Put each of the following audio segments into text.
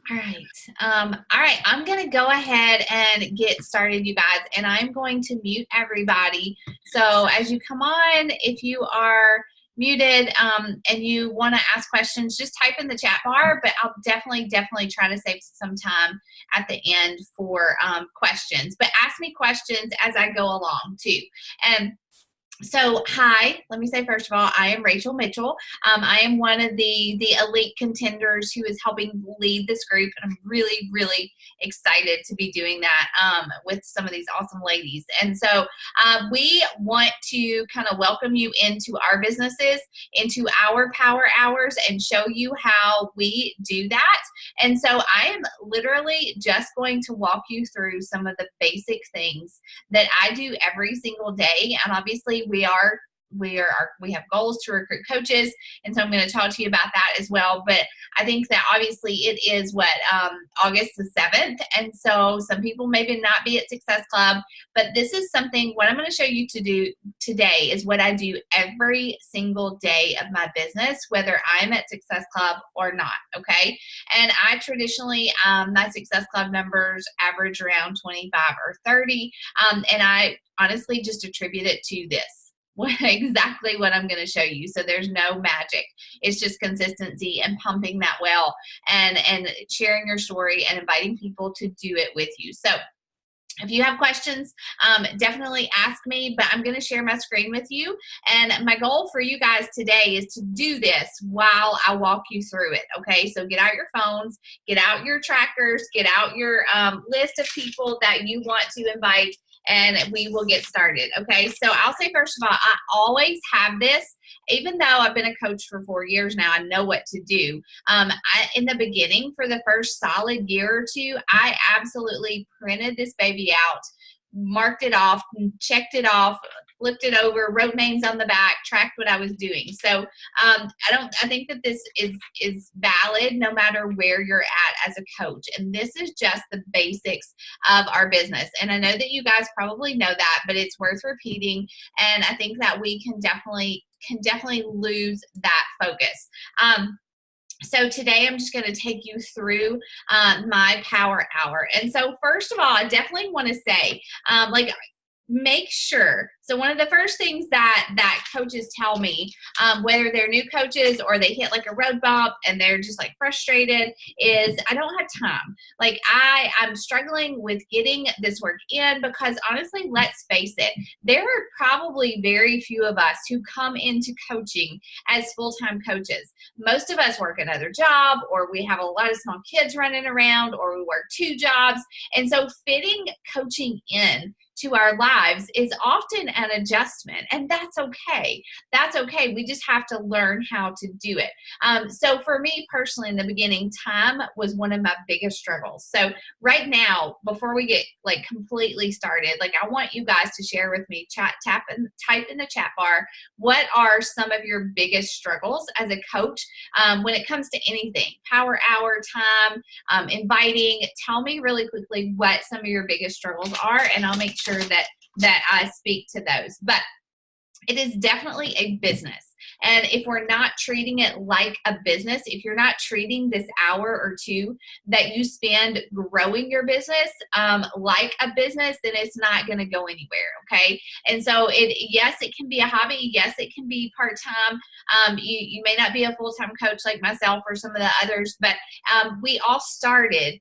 All right. All right. I'm going to go ahead and get started, you guys, and I'm going to mute everybody. So as you come on, if you are muted and you want to ask questions, just type in the chat bar, but I'll definitely try to save some time at the end for questions. But ask me questions as I go along too. And so, hi, let me say first of all, I am Rachel Mitchell. I am one of the elite contenders who is helping lead this group, and I'm really excited to be doing that with some of these awesome ladies. And so we want to kind of welcome you into our businesses, into our power hours, and show you how we do that. And so I am literally just going to walk you through some of the basic things that I do every single day. And obviously we have goals to recruit coaches, and so I'm going to talk to you about that as well. But I think that obviously it is August the 7th, and so some people maybe not be at Success Club, but this is something. What I'm going to show you to do today is what I do every single day of my business, whether I'm at Success Club or not. Okay, and I traditionally my Success Club members average around 25 or 30, and I honestly just attribute it to this. Exactly what I'm going to show you. So there's no magic. It's just consistency and pumping that well and sharing your story and inviting people to do it with you. So if you have questions, definitely ask me, but I'm going to share my screen with you. And my goal for you guys today is to do this while I walk you through it. Okay, so get out your phones, get out your trackers, get out your list of people that you want to invite, and we will get started. Okay, so I'll say first of all, I always have this. Even though I've been a coach for 4 years now, I know what to do. In the beginning, for the first solid year or two, I absolutely printed this baby out, marked it off, checked it off, flipped it over, wrote names on the back, tracked what I was doing. So I think that this is valid no matter where you're at as a coach. And this is just the basics of our business. And I know that you guys probably know that, but it's worth repeating. And I think that we can definitely lose that focus. So today I'm just going to take you through my power hour. And so first of all, I definitely want to say, make sure. So one of the first things that coaches tell me, whether they're new coaches or they hit like a road bump and they're just like frustrated, is I don't have time. Like I'm struggling with getting this work in because honestly, let's face it, there are probably very few of us who come into coaching as full-time coaches. Most of us work another job, or we have a lot of small kids running around, or we work 2 jobs. And so fitting coaching in to our lives is often an adjustment, and that's okay. That's okay. We just have to learn how to do it. So for me personally, in the beginning, time was one of my biggest struggles. So right now, before we get like completely started, like I want you guys to share with me, type in the chat bar, what are some of your biggest struggles as a coach when it comes to anything, power hour, time, inviting. Tell me really quickly what some of your biggest struggles are, and I'll make sure that I speak to those. But it is definitely a business. And if we're not treating it like a business, if you're not treating this hour or two that you spend growing your business like a business, then it's not going to go anywhere. Okay. And so yes, it can be a hobby. Yes, it can be part-time. You may not be a full-time coach like myself or some of the others, but we all started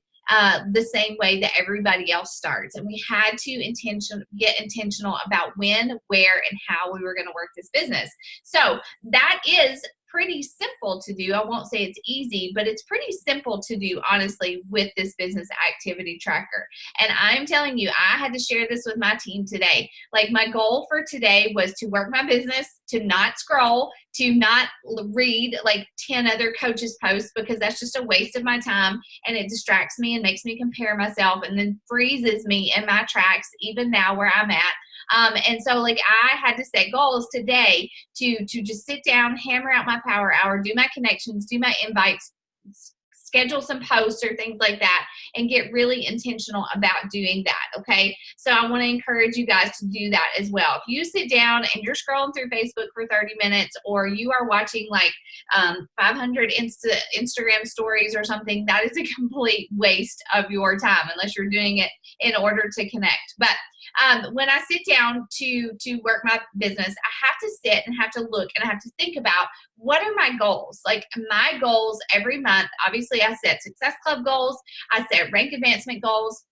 the same way that everybody else starts. And we had to get intentional about when, where, and how we were going to work this business. So that is pretty simple to do. I won't say it's easy, but it's pretty simple to do, honestly, with this business activity tracker. And I'm telling you, I had to share this with my team today. Like my goal for today was to work my business, to not scroll, to not read like 10 other coaches' posts, because that's just a waste of my time and it distracts me and makes me compare myself and then freezes me in my tracks, even now where I'm at. And so like I had to set goals today to just sit down, hammer out my power hour, do my connections, do my invites, schedule some posts or things like that, and get really intentional about doing that, okay? So I want to encourage you guys to do that as well. If you sit down and you're scrolling through Facebook for 30 minutes, or you are watching like 500 Instagram stories or something, that is a complete waste of your time unless you're doing it in order to connect. But when I sit down to work my business, I have to sit and have to look and I have to think about, what are my goals? Like, my goals every month, obviously I set Success Club goals, I set rank advancement goals,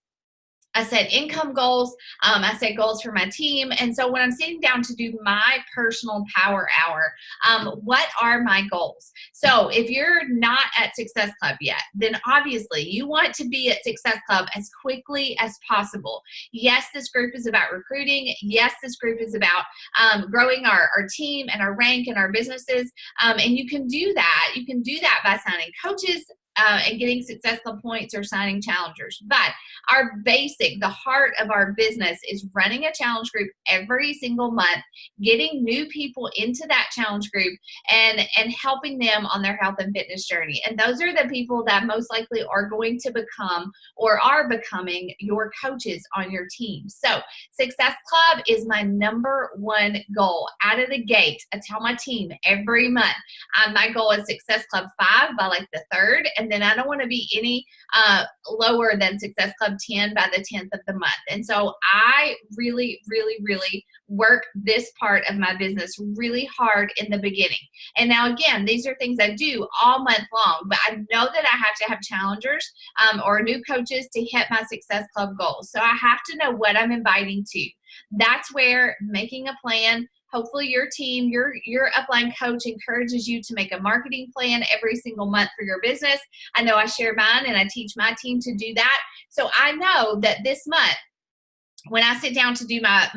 I set income goals, I set goals for my team. And so when I'm sitting down to do my personal power hour, what are my goals? So if you're not at Success Club yet, then obviously you want to be at Success Club as quickly as possible. Yes, this group is about recruiting. Yes, this group is about growing our team and our rank and our businesses. And you can do that. You can do that by signing coaches, and getting Success Club points, or signing challengers. But our basic, the heart of our business, is running a challenge group every single month, getting new people into that challenge group, and helping them on their health and fitness journey. And those are the people that most likely are going to become, or are becoming, your coaches on your team. So Success Club is my #1 goal. Out of the gate, I tell my team every month, my goal is Success Club 5 by like the 3rd, and then I don't want to be any lower than Success Club 10 by the 10th of the month. And so I really, really, really work this part of my business really hard in the beginning. And now, again, these are things I do all month long, but I know that I have to have challengers or new coaches to hit my Success Club goals. So I have to know what I'm inviting to. That's where making a plan, hopefully your team, your upline coach encourages you to make a marketing plan every single month for your business. I know I share mine and I teach my team to do that. So I know that this month, when I sit down to do my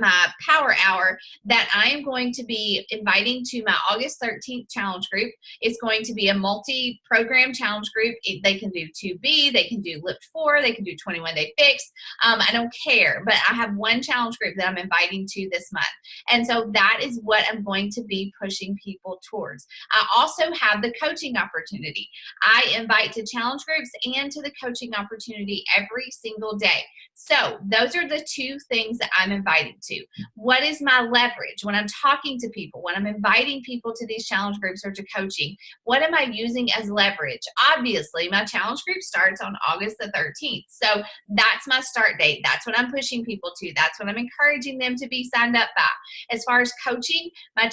power hour, that I am going to be inviting to my August 13th challenge group. It's going to be a multi-program challenge group. They can do 2B, they can do Lift 4, they can do 21-day fix. I don't care, but I have one challenge group that I'm inviting to this month. And so that is what I'm going to be pushing people towards. I also have the coaching opportunity. I invite to challenge groups and to the coaching opportunity every single day. So those are the two things that I'm inviting to. What is my leverage when I'm talking to people, when I'm inviting people to these challenge groups or to coaching? What am I using as leverage? Obviously, my challenge group starts on August the 13th. So that's my start date. That's what I'm pushing people to. That's what I'm encouraging them to be signed up by. As far as coaching, my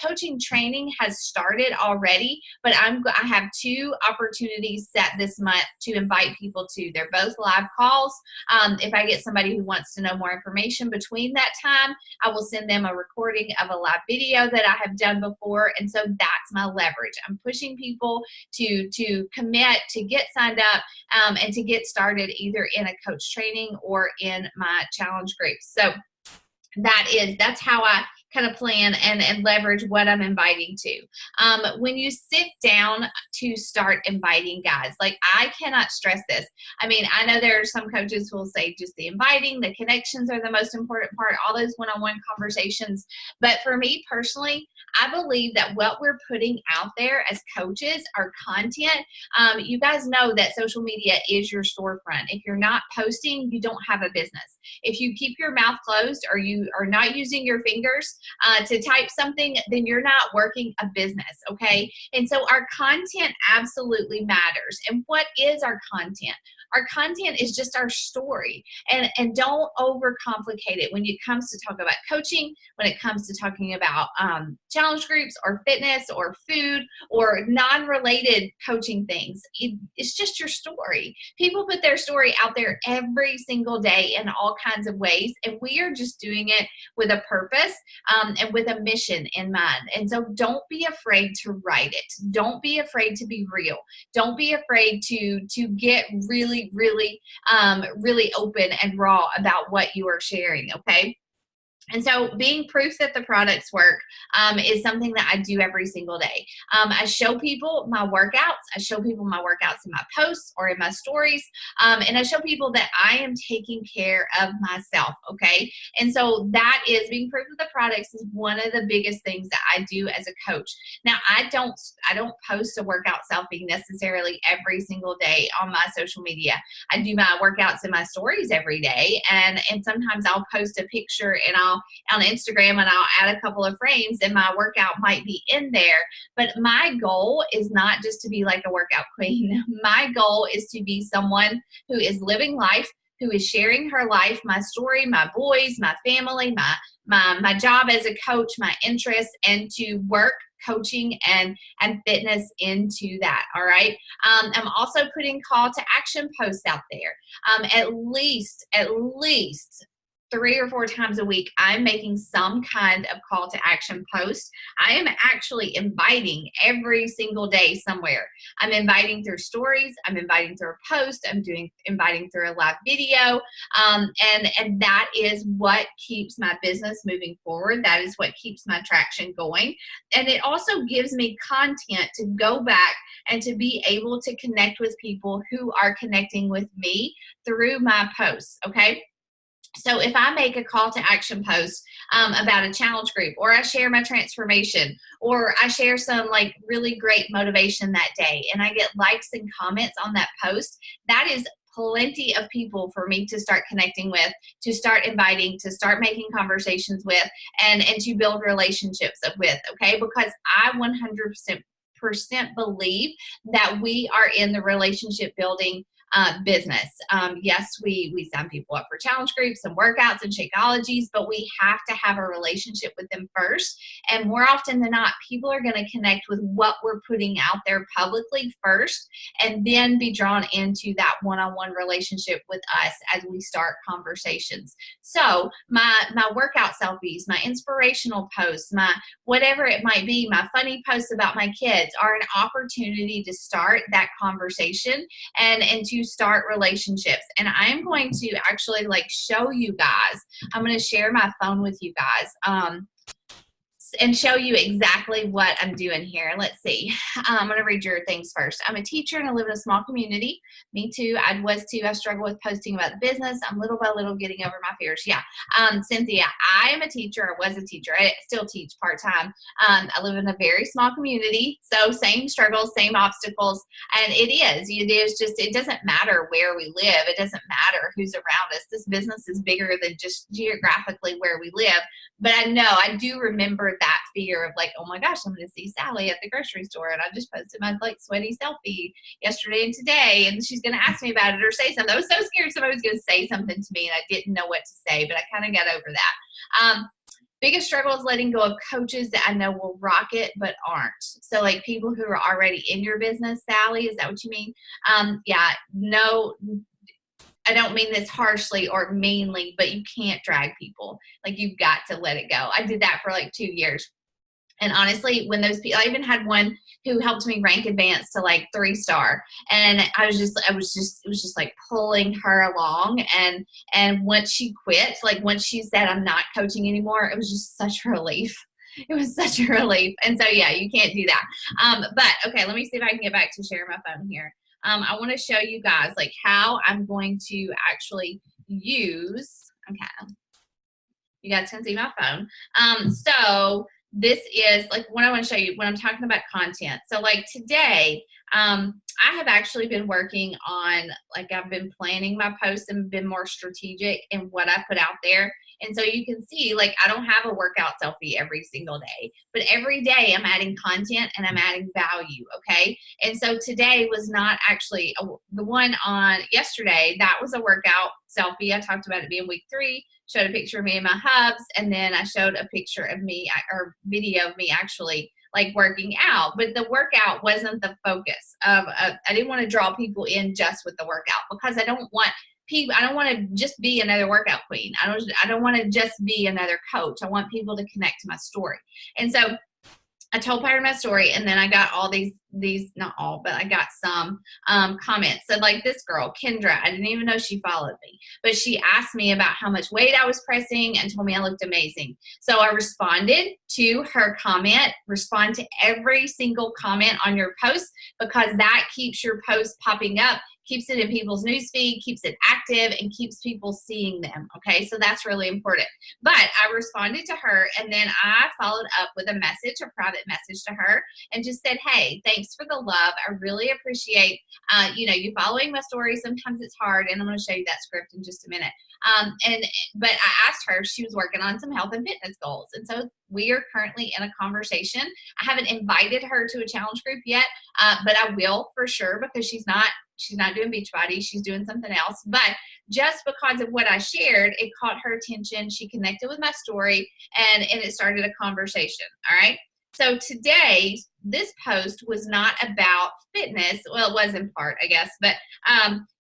coaching training has started already, but I have 2 opportunities set this month to invite people to. They're both live calls. If I get somebody who wants to know more information between that time, I will send them a recording of a live video that I have done before. And so that's my leverage. I'm pushing people to commit, to get signed up, and to get started either in a coach training or in my challenge group. So that's how I kind of plan and leverage what I'm inviting to. When you sit down to start inviting, guys, like, I cannot stress this. I mean, I know there are some coaches who will say just the inviting, the connections are the most important part, all those one-on-one conversations. But for me personally, I believe that what we're putting out there as coaches, our content, you guys know that social media is your storefront. If you're not posting, you don't have a business. If you keep your mouth closed or you are not using your fingers to type something, then you're not working a business, okay? And so our content absolutely matters. And what is our content? Our content is just our story. And don't overcomplicate it when it comes to talk about coaching, when it comes to talking about challenge groups or fitness or food or non-related coaching things. It's just your story. People put their story out there every single day in all kinds of ways, and we are just doing it with a purpose and with a mission in mind. And so don't be afraid to write it. Don't be afraid to be real. Don't be afraid to get really open and raw about what you are sharing, okay? And so being proof that the products work is something that I do every single day. I show people my workouts. I show people my workouts in my posts or in my stories. And I show people that I am taking care of myself, okay? And so that is being proof of the products is one of the biggest things that I do as a coach. Now, I don't post a workout selfie necessarily every single day on my social media. I do my workouts in my stories every day. And sometimes I'll post a picture and I'll on Instagram and I'll add a couple of frames and my workout might be in there. But my goal is not just to be like a workout queen. My goal is to be someone who is living life, who is sharing her life, my story, my boys, my family, my job as a coach, my interests, and to work coaching and fitness into that. All right. I'm also putting call to action posts out there. At least 3 or 4 times a week, I'm making some kind of call to action post. I am actually inviting every single day somewhere. I'm inviting through stories. I'm inviting through a post. I'm inviting through a live video. And that is what keeps my business moving forward. That is what keeps my traction going. And it also gives me content to go back and to be able to connect with people who are connecting with me through my posts. Okay. So if I make a call to action post about a challenge group, or I share my transformation, or I share some like really great motivation that day, and I get likes and comments on that post, that is plenty of people for me to start connecting with, to start inviting, to start making conversations with, and to build relationships with, okay? Because I 100% believe that we are in the relationship building business. Yes, we sign people up for challenge groups and workouts and Shakeologies, but we have to have a relationship with them first. And more often than not, people are going to connect with what we're putting out there publicly first, and then be drawn into that one-on-one relationship with us as we start conversations. So my workout selfies, my inspirational posts, my whatever it might be, my funny posts about my kids are an opportunity to start that conversation and to start relationships. And I'm going to actually like show you guys, I'm going to share my phone with you guys and show you exactly what I'm doing here. Let's see. I'm going to read your things first. I'm a teacher and I live in a small community. Me too. I was too. I struggle with posting about the business. I'm little by little getting over my fears. Yeah. Cynthia, I am a teacher. I was a teacher. I still teach part-time. I live in a very small community. So same struggles, same obstacles. And it is just, it doesn't matter where we live. It doesn't matter who's around us. This business is bigger than just geographically where we live. But I do remember that fear of like, oh my gosh, I'm going to see Sally at the grocery store, and I just posted my like sweaty selfie yesterday and today, and she's going to ask me about it or say something. I was so scared somebody was going to say something to me, and I didn't know what to say, but I kind of got over that. Biggest struggle is letting go of coaches that I know will rock it but aren't. So like people who are already in your business, Sally, is that what you mean? Yeah, no, I don't mean this harshly or meanly, but you can't drag people. Like you've got to let it go. I did that for like 2 years. And honestly, when those people, I even had one who helped me rank advance to like 3-star. And it was just like pulling her along. And once she quit, like once she said, I'm not coaching anymore, it was just such a relief. It was such a relief. And so, yeah, you can't do that. But okay, let me see if I can get back to sharing my phone here. I want to show you guys like how I'm going to actually use, okay, you guys can see my phone. So this is like what I want to show you when I'm talking about content. So like today, I have actually been working on, like I've been planning my posts and been more strategic in what I put out there. And so you can see, like, I don't have a workout selfie every single day, but every day I'm adding content and I'm adding value, okay? And so today was not actually, the one on yesterday, that was a workout selfie. I talked about it being week 3, showed a picture of me in my hubs, and then I showed a picture of me, or video of me actually, like working out. But the workout wasn't the focus of, I didn't want to draw people in just with the workout, because I don't want to just be another workout queen. I don't want to just be another coach. I want people to connect to my story. And so I told part of my story, and then I got all these these, not all, but I got some comments. So like this girl, Kendra, I didn't even know she followed me, but she asked me about how much weight I was pressing and told me I looked amazing. So I responded to her comment. Respond to every single comment on your post, because that keeps your post popping up, keeps it in people's newsfeed, keeps it active, and keeps people seeing them. Okay, so that's really important. But I responded to her, and then I followed up with a message, a private message to her, and just said, hey, thanks for the love. I really appreciate you following my story. Sometimes it's hard, and I'm going to show you that script in just a minute. But I asked her if she was working on some health and fitness goals, and so we are currently in a conversation. I haven't invited her to a challenge group yet, but I will for sure, because she's not doing Beachbody. She's doing something else. But just because of what I shared, it caught her attention. She connected with my story, and it started a conversation. All right. So today, this post was not about fitness. Well, it was in part, I guess, but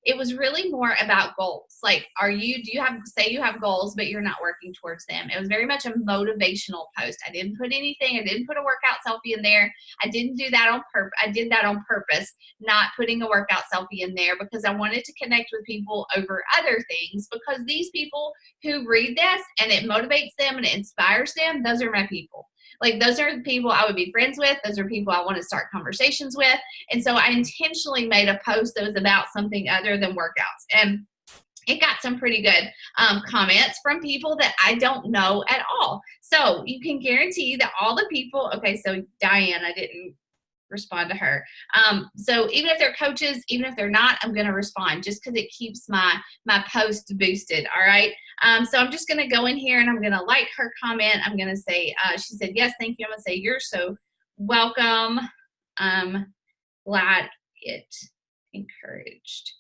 it was really more about goals. Like, say you have goals, but you're not working towards them. It was very much a motivational post. I didn't put anything. I didn't put a workout selfie in there. I didn't do that on purpose. I did that on purpose, not putting a workout selfie in there, because I wanted to connect with people over other things, because these people who read this and it motivates them and it inspires them, those are my people. Like, those are the people I would be friends with. Those are people I want to start conversations with. And so I intentionally made a post that was about something other than workouts. And it got some pretty good comments from people that I don't know at all. So you can guarantee that all the people, okay, so Diane, I didn't respond to her. So even if they're coaches, even if they're not, I'm going to respond, just because it keeps my post boosted. All right. So I'm just going to go in here, and I'm going to like her comment. I'm going to say, she said, yes, thank you. I'm going to say, you're so welcome. I'm glad it encouraged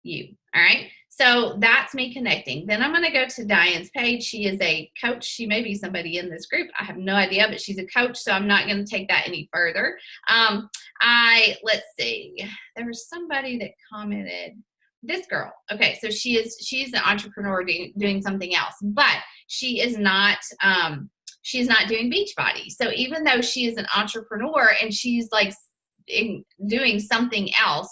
you. All right. So that's me connecting. Then I'm going to go to Diane's page. She is a coach. She may be somebody in this group. I have no idea, but she's a coach. So I'm not going to take that any further. Let's see. There was somebody that commented, this girl. Okay. So she's an entrepreneur doing something else, but she is not, she's not doing Beachbody. So even though she is an entrepreneur and she's like doing something else,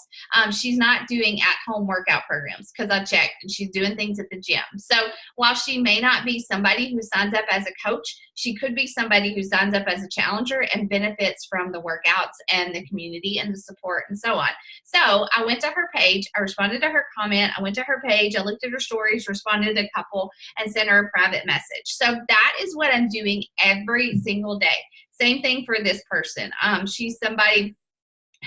she's not doing at-home workout programs, because I checked, and she's doing things at the gym. So while she may not be somebody who signs up as a coach, she could be somebody who signs up as a challenger and benefits from the workouts and the community and the support and so on. So I went to her page, I responded to her comment, I went to her page, I looked at her stories, responded to a couple, and sent her a private message. So that is what I'm doing every single day. Same thing for this person. She's somebody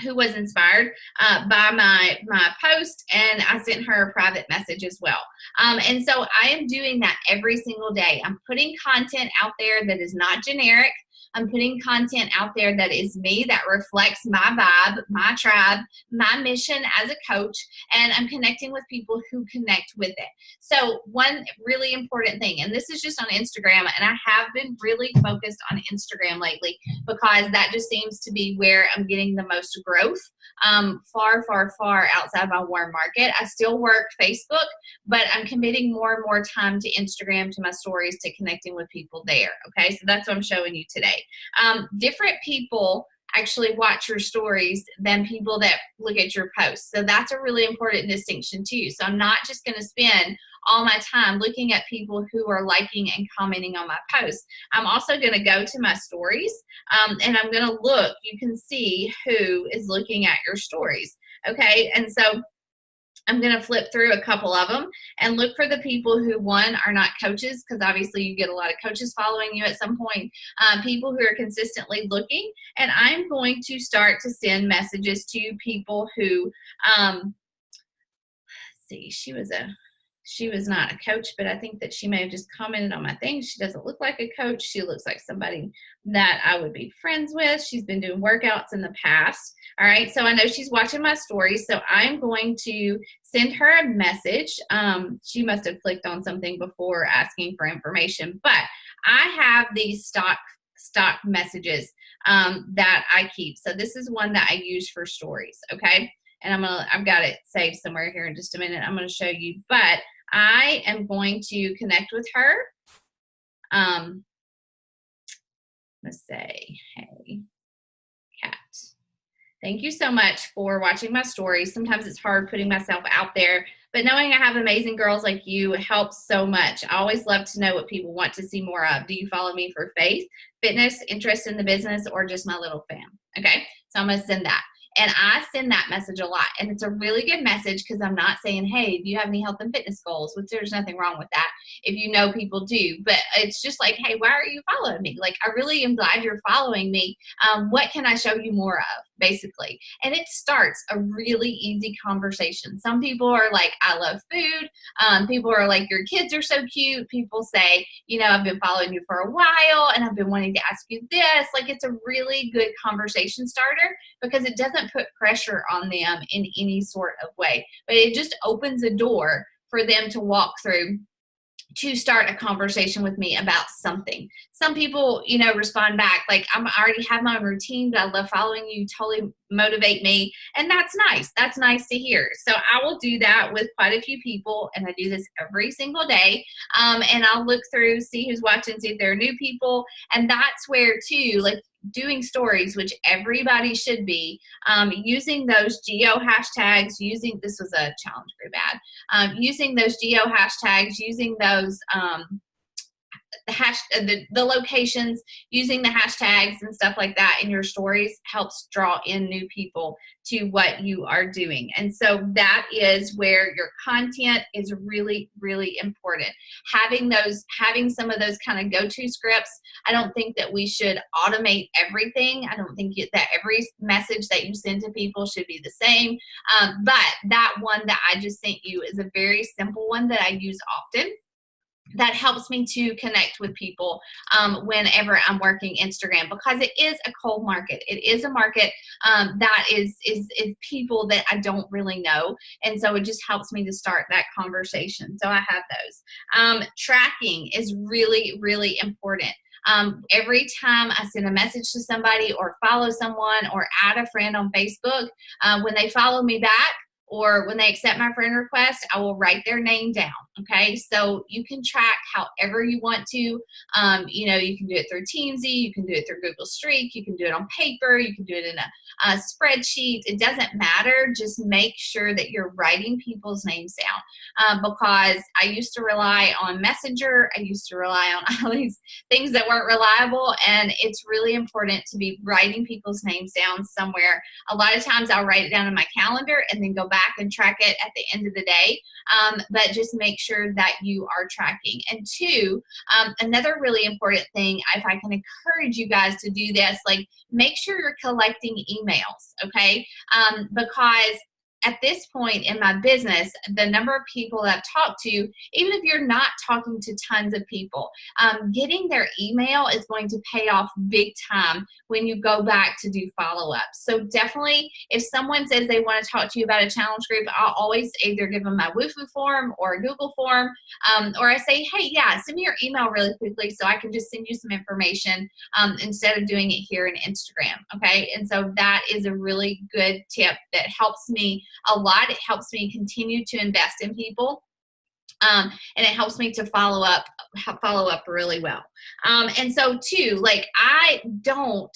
who was inspired by my post, and I sent her a private message as well. And so I am doing that every single day. I'm putting content out there that is not generic. I'm putting content out there that is me, that reflects my vibe, my tribe, my mission as a coach, and I'm connecting with people who connect with it. So one really important thing, and this is just on Instagram, and I have been really focused on Instagram lately, because that just seems to be where I'm getting the most growth, far outside my warm market. I still work Facebook, but I'm committing more and more time to Instagram, to my stories, to connecting with people there. Okay, so that's what I'm showing you today. Different people actually watch your stories than people that look at your posts. So that's a really important distinction too. So I'm not just going to spend all my time looking at people who are liking and commenting on my posts. I'm also going to go to my stories, and I'm going to look. You can see who is looking at your stories. Okay, and so I'm going to flip through a couple of them and look for the people who, one, are not coaches, because obviously you get a lot of coaches following you at some point, people who are consistently looking. And I'm going to start to send messages to people who, let's see, she was not a coach, but I think that she may have just commented on my thing. She doesn't look like a coach. She looks like somebody that I would be friends with. She's been doing workouts in the past. All right, so I know she's watching my stories, so I'm going to send her a message. She must have clicked on something before asking for information, but I have these stock messages that I keep. So this is one that I use for stories, okay? And I've got it saved somewhere here in just a minute. I'm going to show you, but I am going to connect with her. Let's say, hey, Kat. Thank you so much for watching my stories. Sometimes it's hard putting myself out there, but knowing I have amazing girls like you helps so much. I always love to know what people want to see more of. Do you follow me for faith, fitness, interest in the business, or just my little fam? Okay, so I'm going to send that. And I send that message a lot. And it's a really good message because I'm not saying, hey, do you have any health and fitness goals? Which there's nothing wrong with that if you know people do. But it's just like, hey, why are you following me? Like, I really am glad you're following me. What can I show you more of, basically? And it starts a really easy conversation. Some people are like, I love food. People are like, your kids are so cute. People say, you know, I've been following you for a while and I've been wanting to ask you this. Like, it's a really good conversation starter because it doesn't put pressure on them in any sort of way, but it just opens a door for them to walk through to start a conversation with me about something. Some people, you know, respond back like, I already have my own routine, but I love following you, totally motivate me. And that's nice. That's nice to hear. So I will do that with quite a few people. And I do this every single day. And I'll look through, see who's watching, see if there are new people. And that's where too, like, doing stories, which everybody should be, using those geo hashtags, this was a challenge group ad, using those geo hashtags, using those the locations, using the hashtags and stuff like that in your stories helps draw in new people to what you are doing. And so that is where your content is really, really important. Having some of those kind of go-to scripts. I don't think that we should automate everything. I don't think that every message that you send to people should be the same. But that one that I just sent you is a very simple one that I use often. That helps me to connect with people whenever I'm working Instagram, because it is a cold market. It is a market that is people that I don't really know. And so it just helps me to start that conversation. So I have those. Tracking is really, really important. Every time I send a message to somebody or follow someone or add a friend on Facebook, when they follow me back, or when they accept my friend request, I will write their name down, okay? So you can track however you want to. You know, you can do it through Teamsy, you can do it through Google Streak, you can do it on paper, you can do it in a spreadsheet. It doesn't matter. Just make sure that you're writing people's names down, because I used to rely on Messenger. I used to rely on all these things that weren't reliable, and it's really important to be writing people's names down somewhere. A lot of times I'll write it down in my calendar and then go back and track it at the end of the day. But just make sure that you are tracking. And two, another really important thing, if I can encourage you guys to do this, like, make sure you're collecting emails, okay? Because at this point in my business, the number of people that I've talked to, even if you're not talking to tons of people, getting their email is going to pay off big time when you go back to do follow-ups. So definitely, if someone says they want to talk to you about a challenge group, I'll always either give them my Wufoo form or a Google form, or I say, hey, yeah, send me your email really quickly so I can just send you some information instead of doing it here in Instagram, okay? And so that is a really good tip that helps me a lot. It helps me continue to invest in people. And it helps me to follow up really well. And so too, like, I don't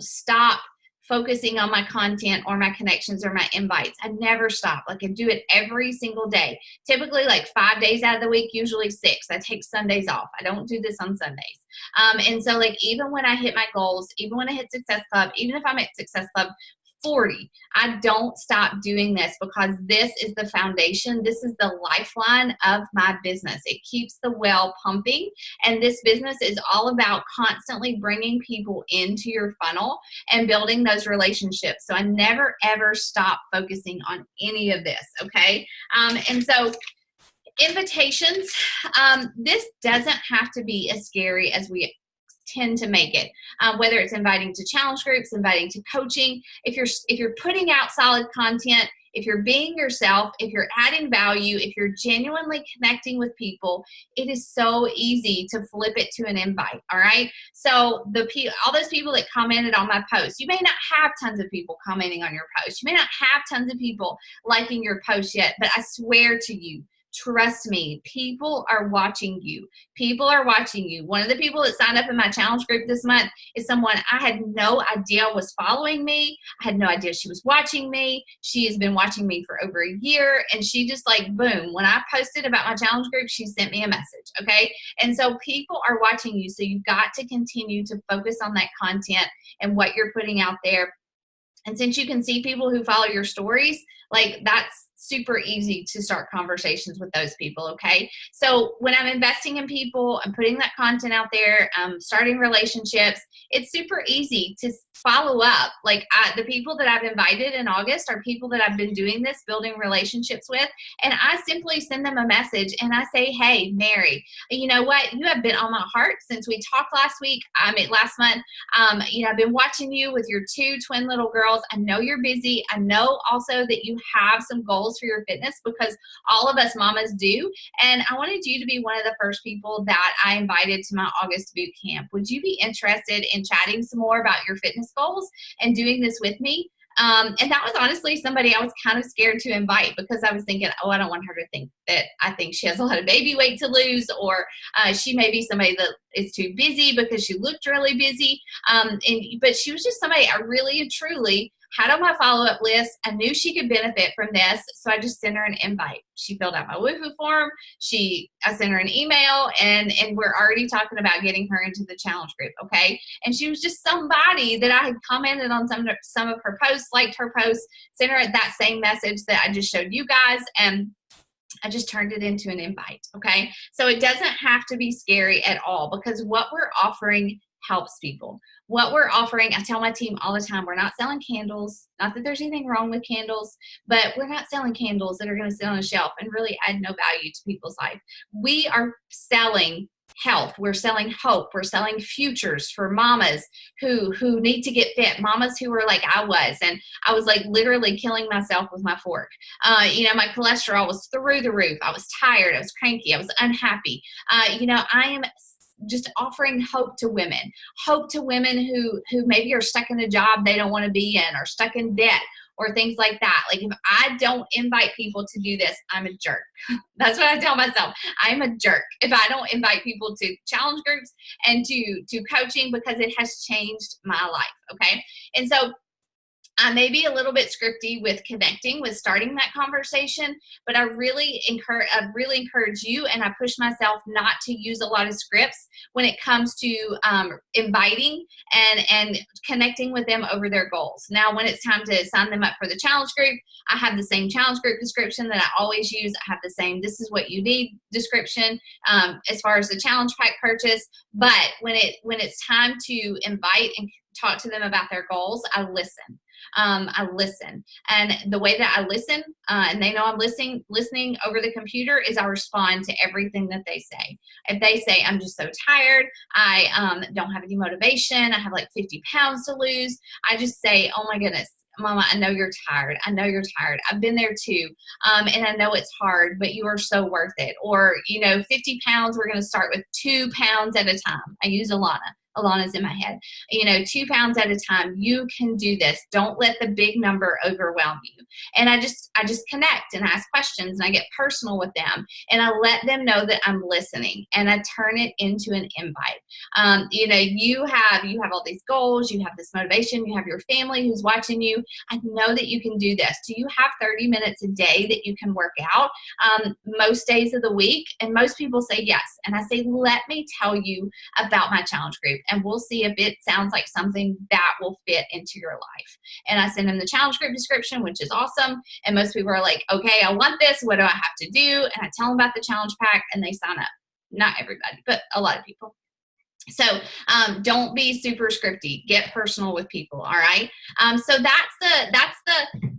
stop focusing on my content or my connections or my invites. I never stop. Like, I do it every single day, typically like 5 days out of the week, usually 6. I take Sundays off. I don't do this on Sundays. And so, like, even when I hit my goals, even when I hit Success Club, even if I'm at Success Club 40, I don't stop doing this, because this is the foundation. This is the lifeline of my business. It keeps the well pumping, and this business is all about constantly bringing people into your funnel and building those relationships. So I never ever stop focusing on any of this, okay? And so invitations, this doesn't have to be as scary as we tend to make it, whether it's inviting to challenge groups, inviting to coaching. If you're putting out solid content, if you're being yourself, if you're adding value, if you're genuinely connecting with people, it is so easy to flip it to an invite. All right. So all those people that commented on my post, you may not have tons of people commenting on your post. You may not have tons of people liking your post yet, but I swear to you, trust me, people are watching you. People are watching you. One of the people that signed up in my challenge group this month is someone I had no idea was following me. I had no idea she was watching me. She has been watching me for over a year, and she just like, boom, when I posted about my challenge group, she sent me a message, okay? And so people are watching you, so you've got to continue to focus on that content and what you're putting out there. And since you can see people who follow your stories, like that's super easy to start conversations with those people, okay? So when I'm investing in people, I'm putting that content out there, starting relationships, it's super easy to follow up. Like the people that I've invited in August are people that I've been doing this, building relationships with, and I simply send them a message and I say, hey, Mary, you know what? You have been on my heart since we talked last month. You know, I've been watching you with your 2 twin little girls. I know you're busy. I know also that you have some goals for your fitness, because all of us mamas do. And I wanted you to be one of the first people that I invited to my August boot camp. Would you be interested in chatting some more about your fitness goals and doing this with me? And that was honestly somebody I was kind of scared to invite, because I was thinking, oh, I don't want her to think that I think she has a lot of baby weight to lose, or she may be somebody that is too busy, because she looked really busy. But she was just somebody I really and truly had on my follow-up list. I knew she could benefit from this, so I just sent her an invite. She filled out my WooHoo form. I sent her an email, and we're already talking about getting her into the challenge group, okay? And she was just somebody that I had commented on some of her posts, liked her posts, sent her that same message that I just showed you guys, and I just turned it into an invite, okay? So it doesn't have to be scary at all, because what we're offering helps people. What we're offering, I tell my team all the time, we're not selling candles. Not that there's anything wrong with candles, but we're not selling candles that are going to sit on a shelf and really add no value to people's life. We are selling health. We're selling hope. We're selling futures for mamas who need to get fit, mamas who are like I was, and I was like literally killing myself with my fork. You know, my cholesterol was through the roof. I was tired. I was cranky. I was unhappy. You know, I am just offering hope to women who maybe are stuck in a job they don't want to be in, or stuck in debt, or things like that. Like, if I don't invite people to do this, I'm a jerk. That's what I tell myself. I'm a jerk if I don't invite people to challenge groups and to coaching, because it has changed my life, okay? And so I may be a little bit scripty with connecting, with starting that conversation, but I really encourage you, and I push myself not to use a lot of scripts when it comes to inviting and connecting with them over their goals. Now, when it's time to sign them up for the challenge group, I have the same challenge group description that I always use. I have the same "this is what you need" description as far as the challenge pack purchase. But when it's time to invite and talk to them about their goals, I listen. I listen, and the way that I listen, and they know I'm listening over the computer, is I respond to everything that they say. If they say, I'm just so tired, I don't have any motivation, I have like 50 pounds to lose, I just say, oh my goodness, Mama, I know you're tired. I know you're tired. I've been there too. And I know it's hard, but you are so worth it. Or, 50 pounds, we're going to start with 2 pounds at a time. I use Alana. Alana's in my head. 2 pounds at a time. You can do this. Don't let the big number overwhelm you. And I just connect and ask questions, and I get personal with them, and I let them know that I'm listening, and I turn it into an invite. You have all these goals, you have this motivation, you have your family who's watching you. I know that you can do this. Do you have 30 minutes a day that you can work out most days of the week? And most people say yes. And I say, let me tell you about my challenge group, and we'll see if it sounds like something that will fit into your life. And I send them the challenge group description, which is awesome. And most people are like, okay, I want this. What do I have to do? And I tell them about the challenge pack, and they sign up. Not everybody, but a lot of people. So don't be super scripty. Get personal with people. All right. So that's the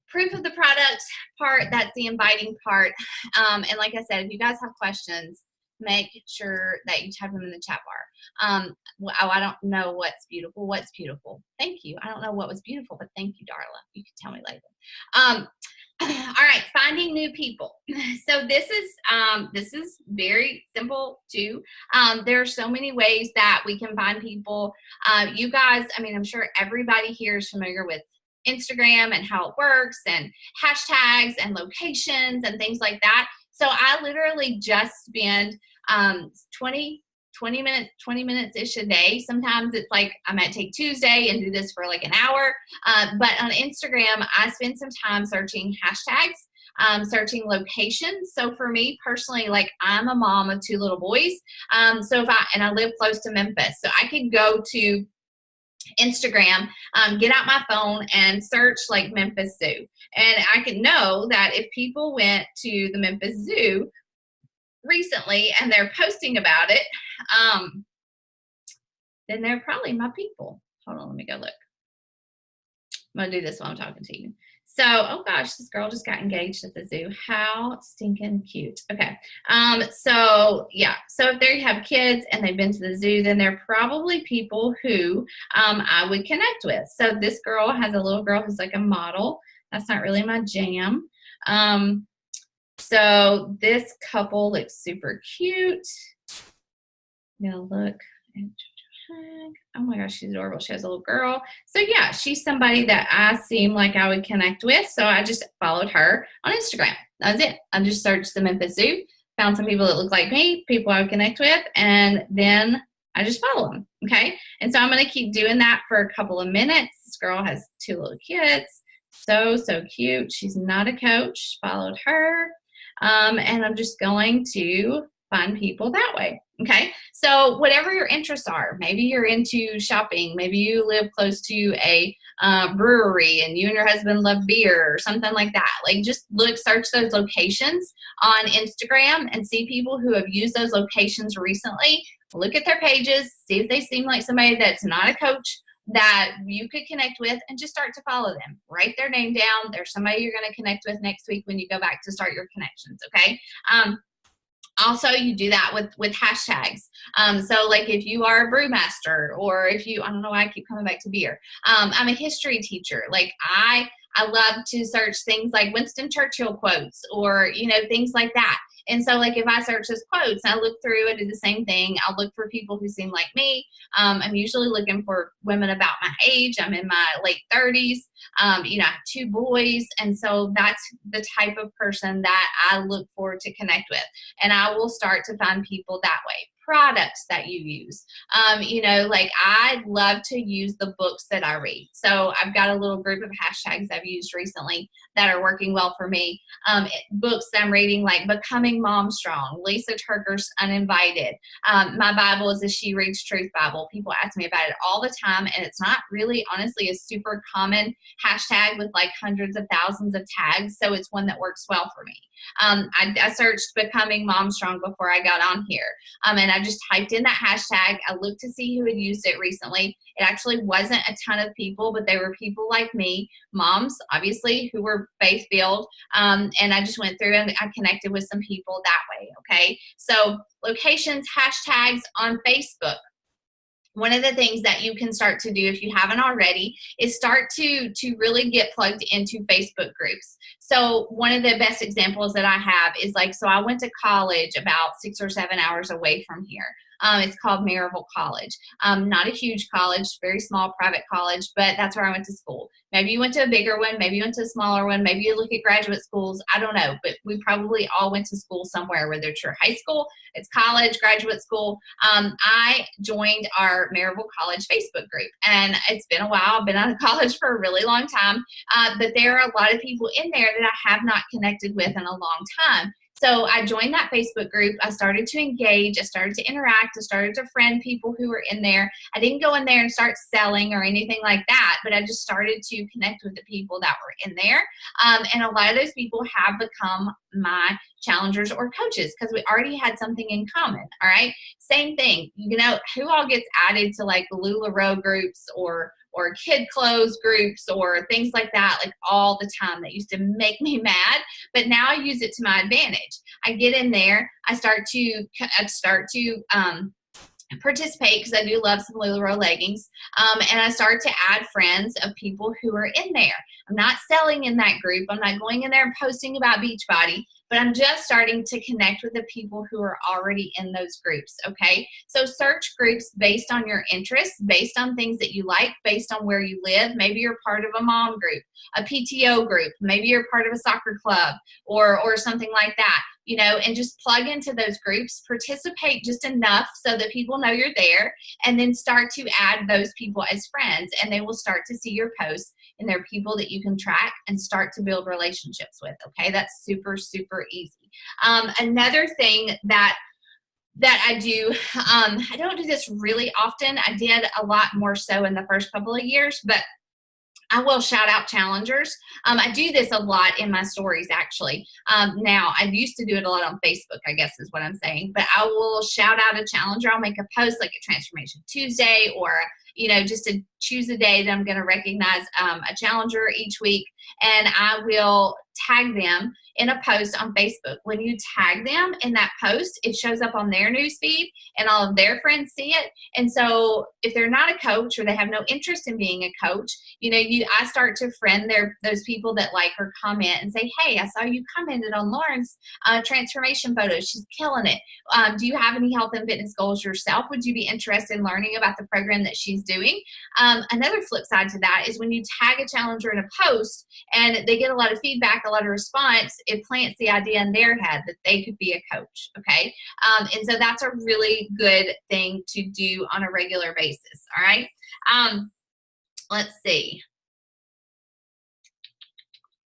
proof of the product part. That's the inviting part. And like I said, if you guys have questions, make sure that you type them in the chat bar. I don't know what's beautiful. What's beautiful? Thank you. I don't know what was beautiful, but thank you, Darla. You can tell me later. All right, finding new people. So this is very simple too. There are so many ways that we can find people. You guys, I'm sure everybody here is familiar with Instagram and how it works, and hashtags and locations and things like that. So I literally just spend 20 minutes-ish a day. Sometimes it's like I might take Tuesday and do this for like an hour. But on Instagram, I spend some time searching hashtags, searching locations. So for me personally, like I'm a mom of 2 little boys. So I live close to Memphis, so I could go to Instagram, get out my phone and search like Memphis Zoo. And I can know that if people went to the Memphis Zoo recently and they're posting about it, then they're probably my people. Hold on, let me go look. I'm gonna do this while I'm talking to you. So, oh gosh, this girl just got engaged at the zoo. How stinking cute. Okay. So yeah, so if they have kids and they've been to the zoo, then they're probably people who I would connect with. So this girl has a little girl who's like a model. That's not really my jam. So this couple looks super cute. Now look. Oh my gosh, she's adorable. She has a little girl. So yeah, she's somebody that I seem like I would connect with. So I just followed her on Instagram. That's it. I just searched the Memphis Zoo, found some people that look like me, people I would connect with, and then I just follow them. Okay. And so I'm going to keep doing that for a couple of minutes. This girl has 2 little kids. So cute. She's not a coach. Followed her. And I'm just going to find people that way. Okay. So whatever your interests are, maybe you're into shopping, maybe you live close to a brewery and you and your husband love beer or something like that. Like just search those locations on Instagram and see people who have used those locations recently. Look at their pages, see if they seem like somebody that's not a coach that you could connect with, and just start to follow them. Write their name down. There's somebody you're going to connect with next week when you go back to start your connections. Okay. Also, you do that with hashtags. So like if you are a brewmaster, or if you, I don't know why I keep coming back to beer. I'm a history teacher. Like I love to search things like Winston Churchill quotes, or, things like that. And so like if I search those quotes, I look through, I do the same thing. I'll look for people who seem like me. I'm usually looking for women about my age. I'm in my late 30s. I have 2 boys. And so that's the type of person that I look forward to connect with. And I will start to find people that way. Products that you use. Like I love to use the books that I read. So I've got a little group of hashtags I've used recently that are working well for me. Books that I'm reading, like Becoming Mom Strong, Lisa Turker's Uninvited. My Bible is a She Reads Truth Bible. People ask me about it all the time, and it's not really, honestly, a super common hashtag with like hundreds of thousands of tags. So it's one that works well for me. I searched Becoming Mom Strong before I got on here. And I just typed in that hashtag. I looked to see who had used it recently. It actually wasn't a ton of people, but they were people like me, moms, obviously, who were faith-filled. And I just went through and I connected with some people that way, okay? So locations, hashtags on Facebook. One of the things that you can start to do if you haven't already is start to really get plugged into Facebook groups. So one of the best examples that I have is so I went to college about 6 or 7 hours away from here. It's called Maryville College. Not a huge college, very small private college, but that's where I went to school. Maybe you went to a bigger one, maybe you went to a smaller one, maybe you look at graduate schools, I don't know, but we probably all went to school somewhere, whether it's your high school, it's college, graduate school. I joined our Maryville College Facebook group, and it's been a while. I've been out of college for a really long time, but there are a lot of people in there that I have not connected with in a long time. So I joined that Facebook group. I started to engage. I started to interact. I started to friend people who were in there. I didn't go in there and start selling or anything like that, but I just started to connect with the people that were in there. And a lot of those people have become my challengers or coaches because we already had something in common. All right. Same thing. Who all gets added to like LuLaRoe groups or kid clothes groups or things like that, like all the time. That used to make me mad, but now I use it to my advantage. I get in there, I start to participate because I do love some LuLaRoe leggings, and I start to add friends of people who are in there. I'm not selling in that group. I'm not going in there and posting about Beachbody, but but I'm just starting to connect with the people who are already in those groups, okay? So search groups based on your interests, based on things that you like, based on where you live. Maybe you're part of a mom group, a PTO group, maybe you're part of a soccer club or something like that, you know, and just plug into those groups, participate just enough so that people know you're there, and then start to add those people as friends, and they will start to see your posts, and they're people that you can track and start to build relationships with, okay? That's super, super easy. Another thing that I do, I don't do this really often. I did a lot more so in the first couple of years, but I will shout out challengers. I do this a lot in my stories, actually. Now, I used to do it a lot on Facebook, I guess is what I'm saying, but I will shout out a challenger. I'll make a post like a Transformation Tuesday, or, you know, just to choose a day that I'm going to recognize a challenger each week, and I will tag them in a post on Facebook. When you tag them in that post, it shows up on their newsfeed and all of their friends see it. And so if they're not a coach or they have no interest in being a coach, you know, I start to friend those people that like or comment and say, hey, I saw you commented on Lauren's transformation photos. She's killing it. Do you have any health and fitness goals yourself? Would you be interested in learning about the program that she's doing? Another flip side to that is when you tag a challenger in a post and they get a lot of feedback, a lot of response, it plants the idea in their head that they could be a coach, okay? And so that's a really good thing to do on a regular basis, all right? Let's see.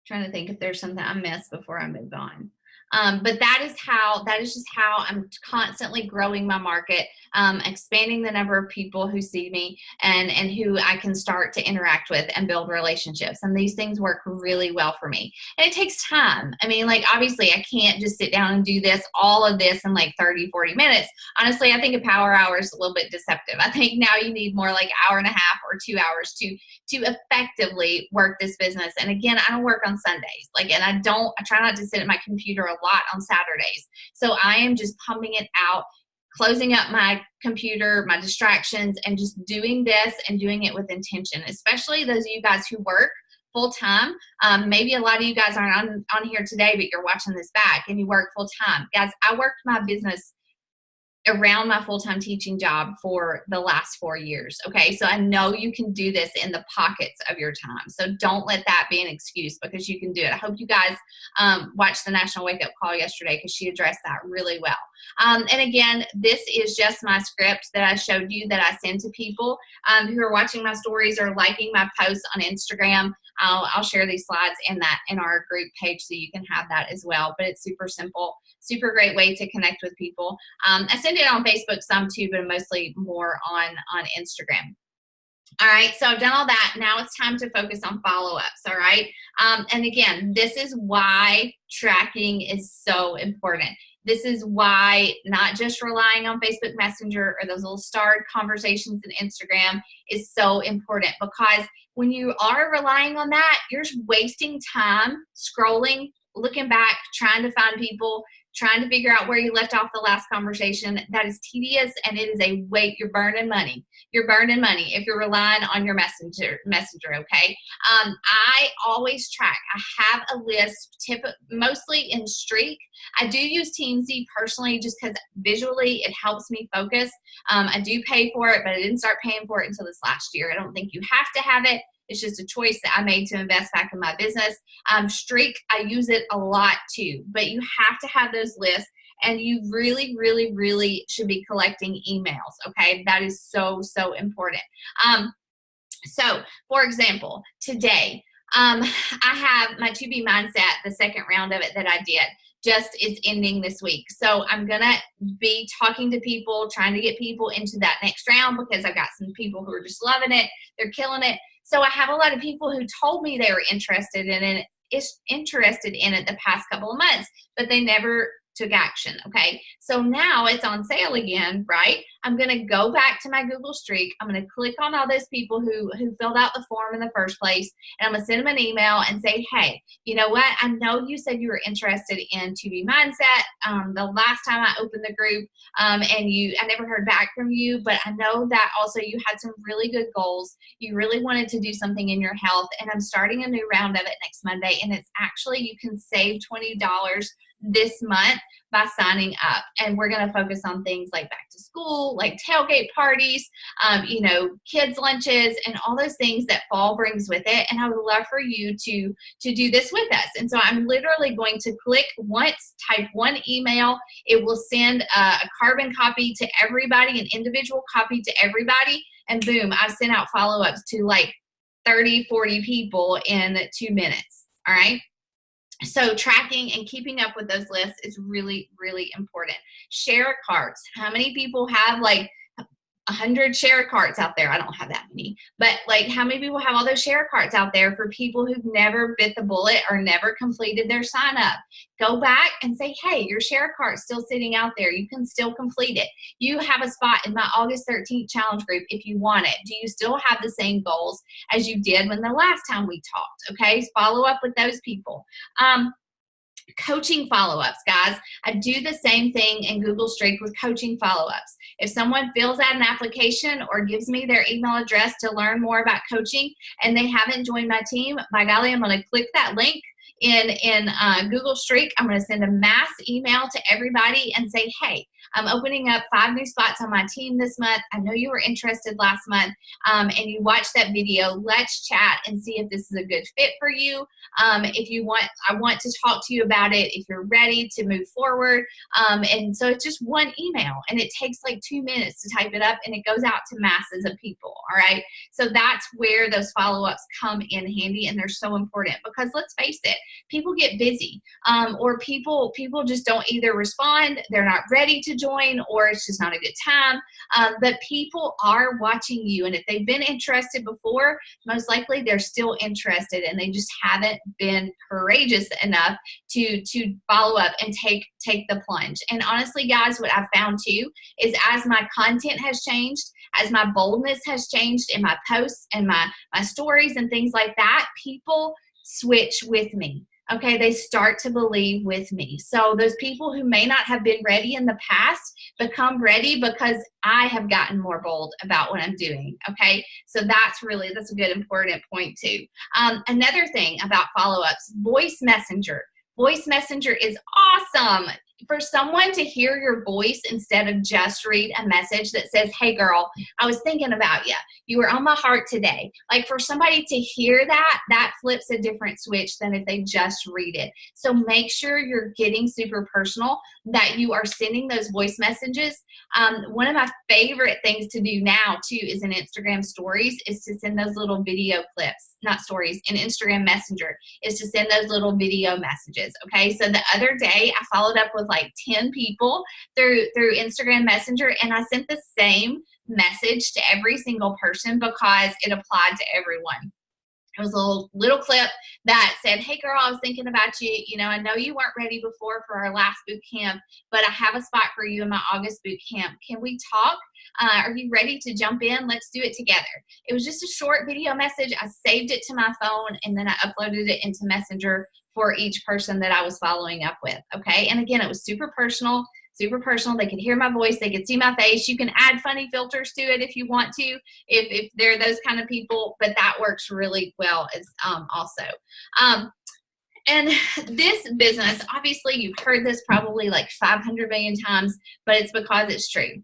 Trying to think if there's something I missed before I move on. But that is just how I'm constantly growing my market, expanding the number of people who see me and who I can start to interact with and build relationships. And these things work really well for me. And it takes time. I mean, like, obviously I can't just sit down and do all of this in like 30, 40 minutes. Honestly, I think a power hour is a little bit deceptive. I think now you need more like hour and a half or 2 hours to effectively work this business. And again, I don't work on Sundays. And I try not to sit at my computer a lot on Saturdays. So I am just pumping it out, closing up my computer, my distractions, and just doing this and doing it with intention, especially those of you guys who work full time. Maybe a lot of you guys aren't on here today, but you're watching this back and you work full time. Guys, I worked my business around my full-time teaching job for the last 4 years. Okay. So I know you can do this in the pockets of your time. So don't let that be an excuse, because you can do it. I hope you guys watched the National Wake Up Call yesterday, because she addressed that really well. And again, this is just my script that I showed you that I send to people who are watching my stories or liking my posts on Instagram. I'll share these slides in our group page so you can have that as well. But it's super simple, super great way to connect with people. I send it on Facebook some too, but mostly more on Instagram. All right, so I've done all that. Now it's time to focus on follow-ups, all right? And again, this is why tracking is so important. This is why not just relying on Facebook Messenger or those little starred conversations in Instagram is so important, because when you are relying on that, you're wasting time scrolling, looking back, trying to find people, trying to figure out where you left off the last conversation. That is tedious, and it is a weight. You're burning money. You're burning money if you're relying on your messenger, okay? I always track. I have a list, mostly in Streak. I do use Teamzy personally just because visually it helps me focus. I do pay for it, but I didn't start paying for it until this last year. I don't think you have to have it. It's just a choice that I made to invest back in my business. Streak, I use it a lot too, but you have to have those lists, and you really, really, really should be collecting emails, okay? That is so, so important. So, for example, today, I have my To Be Mindset, the second round of it that I did, just is ending this week. So I'm going to be talking to people, trying to get people into that next round, because I've got some people who are just loving it. They're killing it. So I have a lot of people who told me they were interested in it the past couple of months, but they never took action, okay? So now it's on sale again, right? I'm going to go back to my Google Streak. I'm going to click on all those people who filled out the form in the first place, and I'm going to send them an email and say, hey, you know what? I know you said you were interested in To Be Mindset the last time I opened the group, and I never heard back from you, but I know that also you had some really good goals. You really wanted to do something in your health, and I'm starting a new round of it next Monday, and it's actually, you can save $20 this month by signing up. And we're going to focus on things like back to school, like tailgate parties, you know, kids lunches, and all those things that fall brings with it. And I would love for you to do this with us. And so I'm literally going to click once, type one email. It will send a carbon copy to everybody, an individual copy to everybody. And boom, I've sent out follow-ups to like 30, 40 people in 2 minutes. All right. So tracking and keeping up with those lists is really, really important. Share carts. How many people have like 100 share carts out there? I don't have that many, but like how many people have all those share carts out there for people who've never bit the bullet or never completed their sign up? Go back and say, hey, your share cart's still sitting out there. You can still complete it. You have a spot in my August 13th challenge group if you want it. Do you still have the same goals as you did when the last time we talked? Okay, follow up with those people. Coaching follow-ups, guys. I do the same thing in Google Streak with coaching follow-ups. If someone fills out an application or gives me their email address to learn more about coaching and they haven't joined my team, by golly, I'm going to click that link in Google Streak. I'm going to send a mass email to everybody and say, hey, I'm opening up 5 new spots on my team this month. I know you were interested last month and you watched that video. Let's chat and see if this is a good fit for you. If you want, I want to talk to you about it if you're ready to move forward. And so it's just one email and it takes like 2 minutes to type it up and it goes out to masses of people. All right. So that's where those follow-ups come in handy, and they're so important because let's face it, people get busy or people just don't either respond, they're not ready to join, or it's just not a good time. But people are watching you, and if they've been interested before, most likely they're still interested and they just haven't been courageous enough to follow up and take the plunge. And honestly, guys, what I've found too is as my content has changed, as my boldness has changed in my posts and my stories and things like that, people switch with me. Okay, they start to believe with me. So those people who may not have been ready in the past become ready because I have gotten more bold about what I'm doing. Okay, so that's a good important point too. Another thing about follow-ups, voice messenger. Voice messenger is awesome. For someone to hear your voice instead of just read a message that says, hey girl, I was thinking about you. You were on my heart today. Like for somebody to hear that flips a different switch than if they just read it. So make sure you're getting super personal, that you are sending those voice messages. One of my favorite things to do now too is in Instagram stories is to send those little video clips, not stories, in Instagram Messenger is to send those little video messages. Okay. So the other day I followed up with like 10 people through Instagram Messenger, and I sent the same message to every single person because it applied to everyone. It was a little clip that said, hey girl, I was thinking about you. You know, I know you weren't ready before for our last boot camp, but I have a spot for you in my August boot camp. Can we talk? Are you ready to jump in? Let's do it together. It was just a short video message. I saved it to my phone and then I uploaded it into Messenger for each person that I was following up with. Okay. And again, it was super personal. They could hear my voice. They could see my face. You can add funny filters to it if you want to, if they're those kind of people, but that works really well as also. And this business, obviously you've heard this probably like 500 million times, but it's because it's true.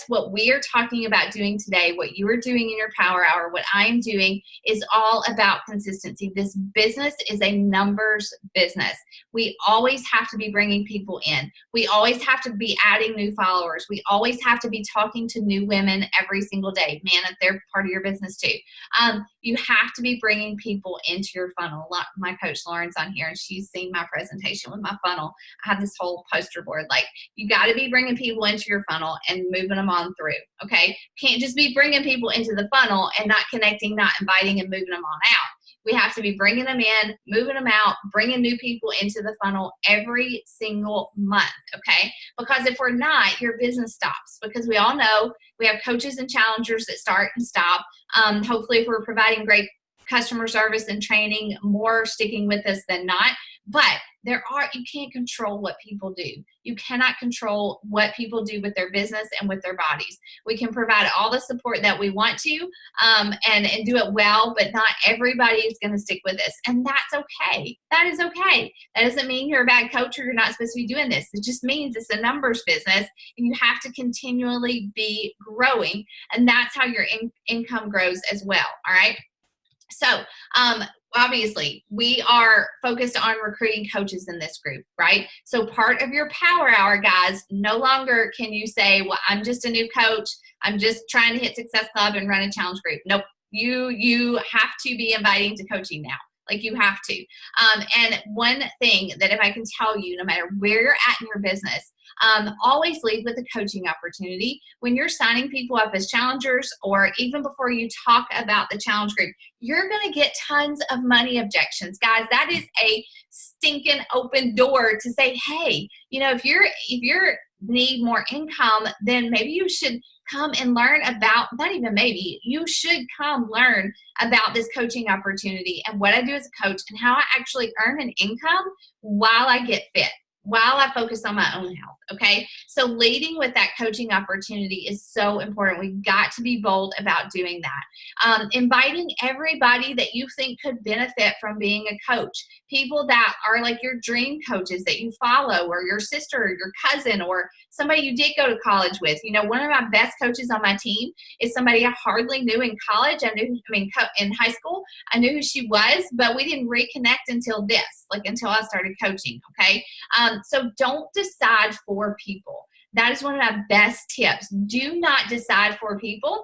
What we are talking about doing today, what you are doing in your power hour, what I am doing is all about consistency. This business is a numbers business. We always have to be bringing people in. We always have to be adding new followers. We always have to be talking to new women every single day. Man, if they're part of your business too. You have to be bringing people into your funnel. My coach Lauren's on here and she's seen my presentation with my funnel. I have this whole poster board. Like, you got to be bringing people into your funnel and moving them on through. Okay. Can't just be bringing people into the funnel and not connecting, not inviting, and moving them on out. We have to be bringing them in, moving them out, bringing new people into the funnel every single month, okay? Because if we're not, your business stops, because we all know we have coaches and challengers that start and stop. Hopefully, if we're providing great customer service and training, more sticking with us than not. But you can't control what people do. You cannot control what people do with their business and with their bodies. We can provide all the support that we want to, and do it well, but not everybody is going to stick with us. And that's okay. That is okay. That doesn't mean you're a bad coach or you're not supposed to be doing this. It just means it's a numbers business and you have to continually be growing. And that's how your income grows as well. All right. So, obviously, we are focused on recruiting coaches in this group, right? So part of your power hour, guys, no longer can you say, well, I'm just a new coach. I'm just trying to hit Success Club and run a challenge group. Nope. You have to be inviting to coaching now. Like you have to. And one thing that if I can tell you, no matter where you're at in your business, always lead with a coaching opportunity. When you're signing people up as challengers, or even before you talk about the challenge group, you're going to get tons of money objections. Guys, that is a stinking open door to say, hey, if you're need more income, then maybe you should come and learn about, not even maybe, you should come learn about this coaching opportunity and what I do as a coach and how I actually earn an income while I get fit, while I focus on my own health, okay? So leading with that coaching opportunity is so important. We've got to be bold about doing that. Inviting everybody that you think could benefit from being a coach, people that are like your dream coaches that you follow, or your sister or your cousin or somebody you did go to college with. One of my best coaches on my team is somebody I hardly knew in college. In high school, I knew who she was, but we didn't reconnect until until I started coaching, okay? So don't decide for people. That is one of my best tips. Do not decide for people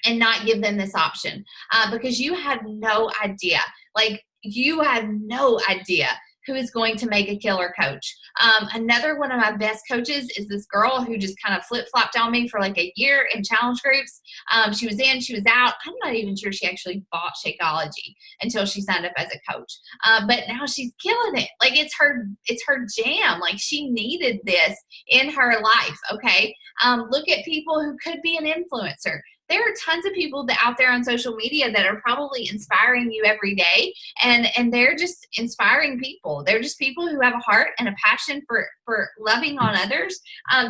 and not give them this option, because you have no idea. You have no idea who is going to make a killer coach. Another one of my best coaches is this girl who just kind of flip-flopped on me for like a year in challenge groups. She was in, she was out. I'm not even sure she actually bought Shakeology until she signed up as a coach. But now she's killing it. It's her jam. She needed this in her life, okay? Look at people who could be an influencer. There are tons of people out there on social media that are probably inspiring you every day, and they're just inspiring people. They're just people who have a heart and a passion for loving on others.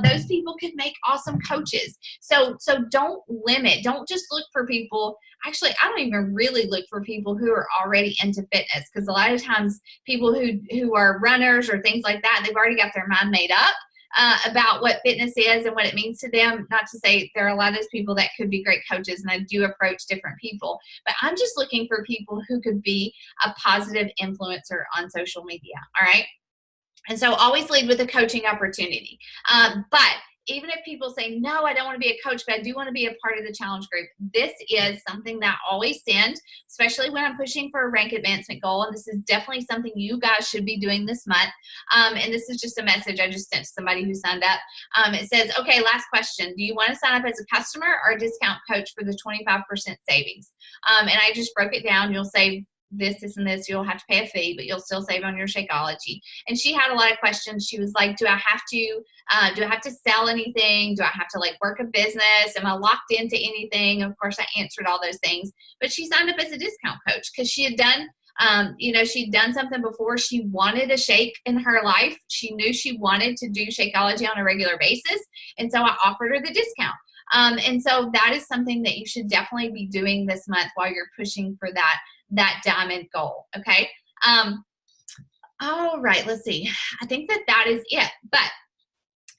Those people can make awesome coaches. So don't limit. Don't just look for people. Actually, I don't even really look for people who are already into fitness, because a lot of times people who are runners or things like that, they've already got their mind made up about what fitness is and what it means to them. Not to say there are a lot of those people that could be great coaches, and I do approach different people, but I'm just looking for people who could be a positive influencer on social media. All right. And so always lead with a coaching opportunity. But even if people say, no, I don't want to be a coach, but I do want to be a part of the challenge group, this is something that I always send, especially when I'm pushing for a rank advancement goal. And this is definitely something you guys should be doing this month. And this is just a message I just sent to somebody who signed up. It says, okay, last question. Do you want to sign up as a customer or a discount coach for the 25% savings? And I just broke it down. You'll save this, and this. You'll have to pay a fee, but you'll still save on your Shakeology. And she had a lot of questions. She was like, do I have to sell anything? Do I have to work a business? Am I locked into anything? Of course, I answered all those things, but she signed up as a discount coach because she had done she'd done something before. She wanted a shake in her life. She knew she wanted to do Shakeology on a regular basis. And so I offered her the discount. And so that is something that you should definitely be doing this month while you're pushing for that diamond goal. Okay. All right, let's see. I think that is it. But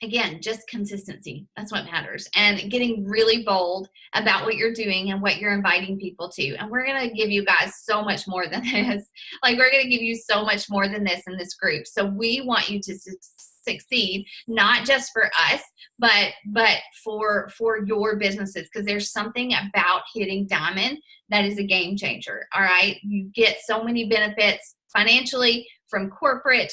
again, just consistency. That's what matters. And getting really bold about what you're doing and what you're inviting people to. And we're going to give you guys so much more than this. We're going to give you so much more than this in this group. So we want you to succeed, not just for us, but for your businesses, because there's something about hitting diamond that is a game changer. All right. You get so many benefits financially, from corporate,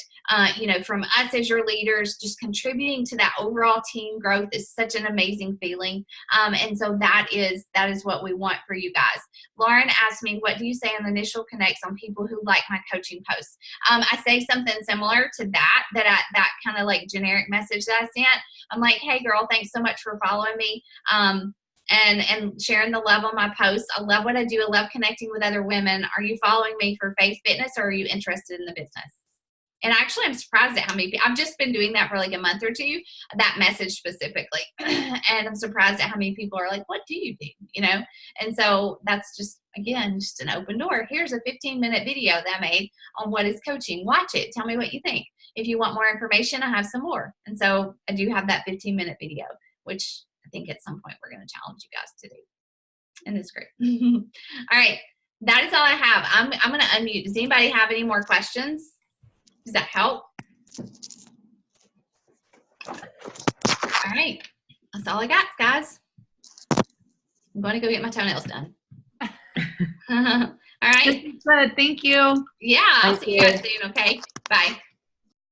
from us as your leaders. Just contributing to that overall team growth is such an amazing feeling. And so that is what we want for you guys. Lauren asked me, what do you say on initial connects on people who like my coaching posts? I say something similar to that kind of generic message that I sent. I'm like, hey girl, thanks so much for following me. And sharing the love on my posts. I love what I do. I love connecting with other women. Are you following me for faith fitness, or are you interested in the business? And actually, I'm surprised at how many people, I've just been doing that for like a month or two, that message specifically. And I'm surprised at how many people are like, what do you do? You know? And so that's just, again, just an open door. Here's a 15-minute video that I made on what is coaching. Watch it. Tell me what you think. If you want more information, I have some more. And so I do have that 15-minute video, which I think at some point we're going to challenge you guys to do in this group. All right. That is all I have. I'm going to unmute. Does anybody have any more questions? Does that help? All right. That's all I got, guys. I'm going to go get my toenails done. All right. Good. Thank you. Yeah. I'll see you guys soon. Okay. Bye.